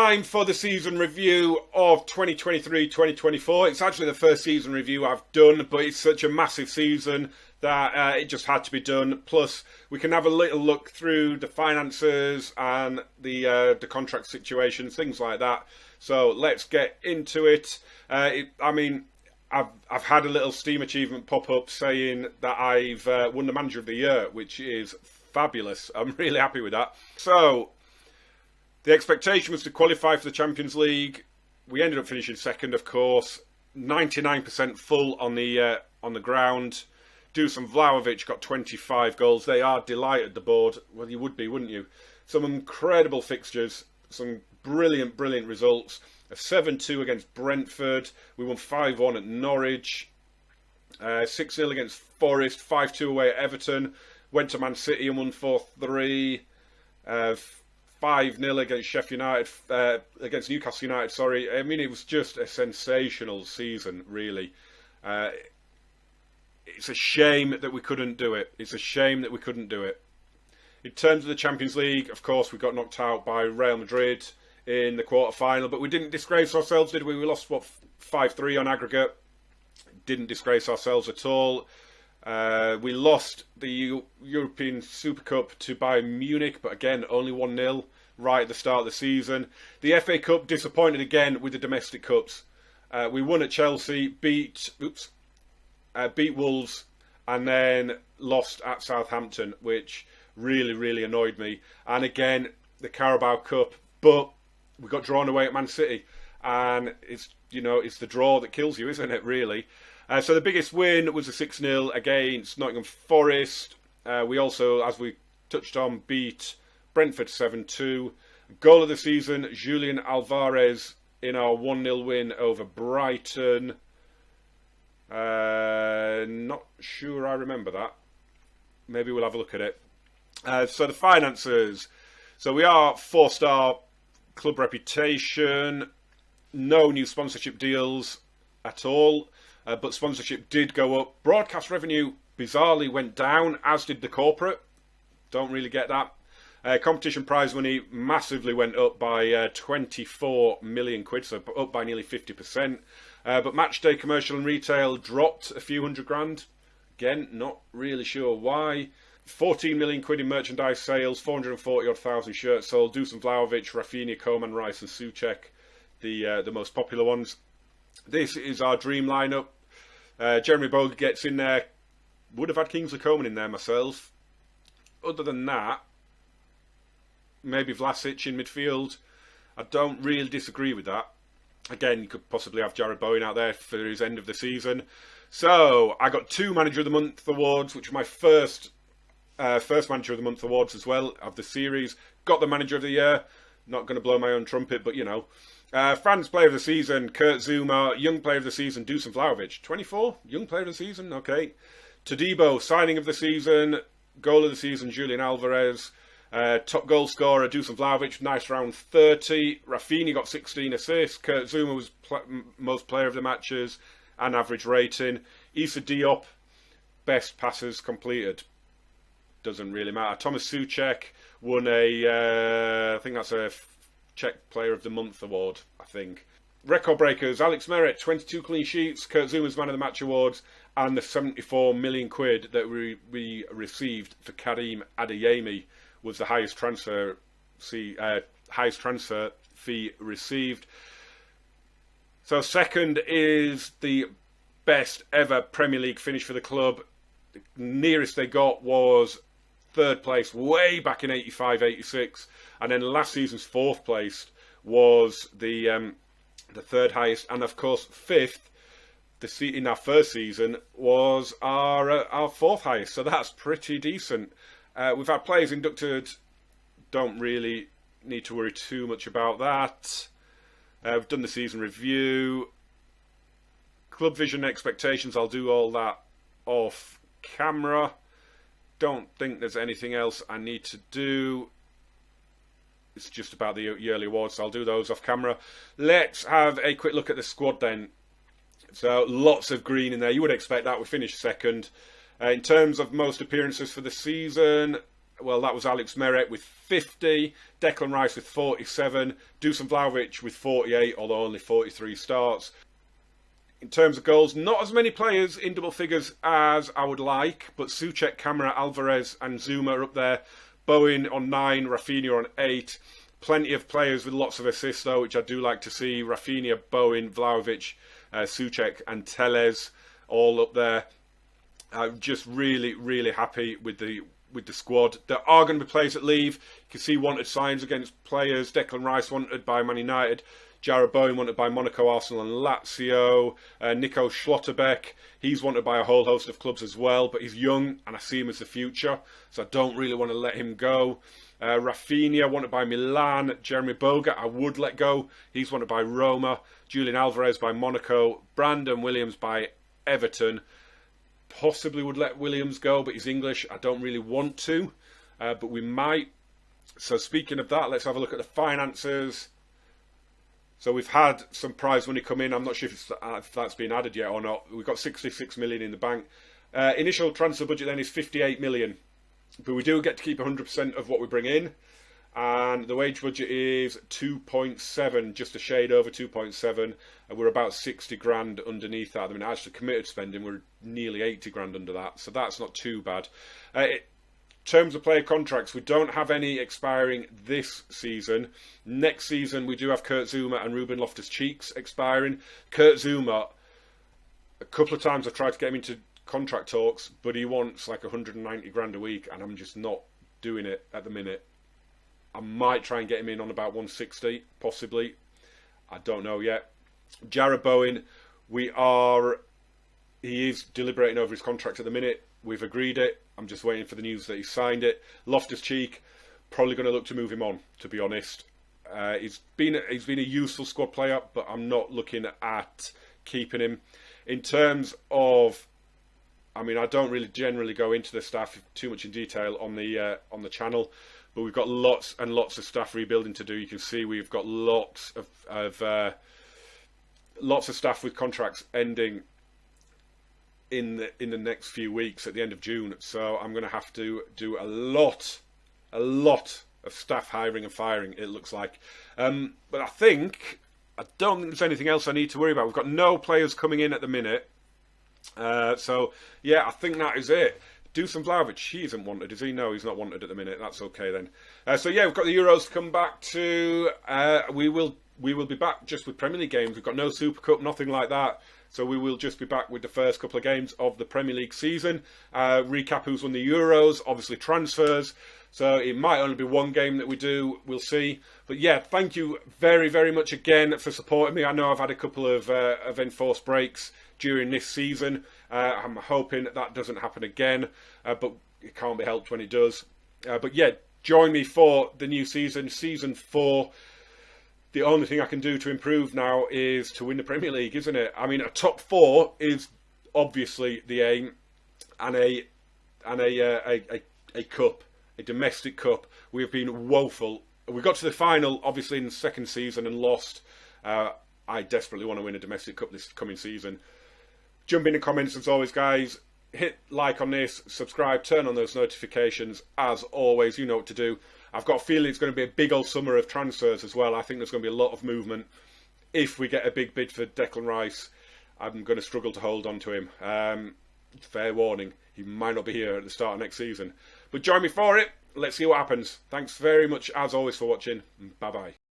time for the season review of 2023-2024. It's actually the first season review I've done, but it's such a massive season that it just had to be done. Plus, we can have a little look through the finances and the contract situations, things like that. So let's get into it. I've had a little Steam achievement pop up saying that I've won the Manager of the Year, which is fabulous. I'm really happy with that. So the expectation was to qualify for the Champions League. We ended up finishing second, of course. 99% full on the ground. Dusan Vlahovic got 25 goals. They are delighted, the board. Well, you would be, wouldn't you? Some incredible fixtures. Some brilliant results. A 7-2 against Brentford. We won 5-1 at Norwich. 6-0 against Forest. 5-2 away at Everton. Went to Man City and won 4-3. 5-0 against Sheffield United, against Newcastle United, sorry. I mean, it was just a sensational season, really. It's a shame that we couldn't do it. It's a shame that we couldn't do it. In terms of the Champions League, of course, we got knocked out by Real Madrid in the quarter-final, but we didn't disgrace ourselves, did we? We lost, 5-3 on aggregate. Didn't disgrace ourselves at all. We lost the European Super Cup to Bayern Munich, but again, only 1-0 right at the start of the season. The FA Cup disappointed again with the domestic cups. We won at Chelsea, beat Wolves, and then lost at Southampton, which really annoyed me. And again, the Carabao Cup, but we got drawn away at Man City, and it's the draw that kills you, isn't it? Really. So the biggest win was a 6-0 against Nottingham Forest. We also, as we touched on, beat Brentford 7-2. Goal of the season, Julian Alvarez in our 1-0 win over Brighton. Not sure I remember that. Maybe we'll have a look at it. So the finances. So we are 4-star club reputation. No new sponsorship deals at all. But sponsorship did go up. Broadcast revenue bizarrely went down, as did the corporate. Don't really get that. Competition prize money massively went up by 24 million quid, so up by nearly 50%. But match day commercial and retail dropped a few hundred grand. Again, not really sure why. 14 million quid in merchandise sales, 440,000 shirts sold. Dusan Vlahovic, Rafinha, Koeman, Rice and Souček, the most popular ones. This is our dream lineup. Jeremy Boga gets in there. Would have had Kingsley Coman in there myself. Other than that, maybe Vlasic in midfield. I don't really disagree with that. Again, you could possibly have Jared Bowen out there for his end of the season. So, I got 2 Manager of the Month awards, which were my first Manager of the Month awards as well of the series. Got the Manager of the Year. Not going to blow my own trumpet, but you know. France Player of the Season, Kurt Zouma. Young Player of the Season, Dusan Vlahovic. 24? Young Player of the Season? Okay. Todibo, Signing of the Season. Goal of the Season, Julian Alvarez. Top goal scorer, Dusan Vlahovic. Nice round 30. Rafinha got 16 assists. Kurt Zouma was most player of the matches and average rating. Issa Diop, best passes completed. Doesn't really matter. Thomas Souček won I think that's a Czech Player of the Month award, I think. Record breakers, Alex Meret, 22 clean sheets, Kurt Zouma's Man of the Match awards, and the 74 million quid that we received for Karim Adeyemi was the highest transfer fee received. So second is the best ever Premier League finish for the club. The nearest they got was third place way back in 85-86, and then last season's fourth place was the third highest, and of course fifth in our first season was our fourth highest. So that's pretty decent. We've had players inducted. Don't really need to worry too much about that. We've done the season review. Club vision expectations, I'll do all that off camera. Don't think there's anything else I need to do. It's just about the yearly awards, so I'll do those off camera. Let's have a quick look at the squad then. So lots of green in there. You would expect that. We finished second. In terms of most appearances for the season, Well, that was Alex Meret with 50, Declan Rice with 47, Dusan Vlahovic with 48, although only 43 starts. In terms of goals, not as many players in double figures as I would like, but Souček, Camara, Alvarez and Zuma are up there. Bowen on 9, Rafinha on 8. Plenty of players with lots of assists, though, which I do like to see. Rafinha, Bowen, Vlahovic, Souček and Telles all up there. I'm just really, really happy with the squad. There are going to be players that leave. You can see wanted signs against players. Declan Rice wanted by Man United. Jarrod Bowen wanted by Monaco, Arsenal and Lazio. Nico Schlotterbeck, he's wanted by a whole host of clubs as well, but he's young and I see him as the future, so I don't really want to let him go. Rafinha wanted by Milan. Jeremy Boga I would let go. He's wanted by Roma. Julian Alvarez by Monaco. Brandon Williams by Everton. Possibly would let Williams go, but he's English. I don't really want to, but we might. So speaking of that, let's have a look at the finances. So we've had some prize money come in. I'm not sure if that's been added yet or not. We've got 66 million in the bank. Initial transfer budget then is 58 million. But we do get to keep 100% of what we bring in. And the wage budget is 2.7, just a shade over 2.7. And we're about 60 grand underneath that. I mean, actually committed spending, we're nearly 80 grand under that. So that's not too bad. In terms of player contracts, we don't have any expiring this season. Next season, we do have Kurt Zouma and Ruben Loftus-Cheek expiring. Kurt Zouma, a couple of times I've tried to get him into contract talks, but he wants like 190 grand a week, and I'm just not doing it at the minute. I might try and get him in on about 160, possibly. I don't know yet. Jarrod Bowen, he is deliberating over his contract at the minute. We've agreed it. I'm just waiting for the news that he signed it. Loftus-Cheek, probably going to look to move him on, to be honest. He's been a useful squad player, but I'm not looking at keeping him. In terms of, I mean, I don't really generally go into the staff too much in detail on the channel, but we've got lots and lots of staff rebuilding to do. You can see we've got lots of staff with contracts ending in the next few weeks at the end of June. So I'm going to have to do a lot of staff hiring and firing, it looks like. But I don't think there's anything else I need to worry about. We've got no players coming in at the minute. So yeah, I think that is it. Dusan Vlahovic, he isn't wanted, is he? No, he's not wanted at the minute. That's okay then. So yeah, we've got the Euros to come back to. We will be back just with Premier League games. We've got no Super Cup, nothing like that. So we will just be back with the first couple of games of the Premier League season. Recap who's won the Euros, obviously transfers. So it might only be one game that we do. We'll see. But yeah, thank you very, very much again for supporting me. I know I've had a couple of enforced breaks during this season. I'm hoping that doesn't happen again. But it can't be helped when it does. But yeah, join me for the new season, Season 4. The only thing I can do to improve now is to win the Premier League, isn't it? I mean, a top 4 is obviously the aim, and a cup, a domestic cup. We have been woeful. We got to the final, obviously, in the second season and lost. I desperately want to win a domestic cup this coming season. Jump in the comments as always, guys. Hit like on this, subscribe, turn on those notifications. As always, you know what to do. I've got a feeling it's going to be a big old summer of transfers as well. I think there's going to be a lot of movement. If we get a big bid for Declan Rice, I'm going to struggle to hold on to him. Fair warning, he might not be here at the start of next season. But join me for it. Let's see what happens. Thanks very much, as always, for watching. Bye-bye.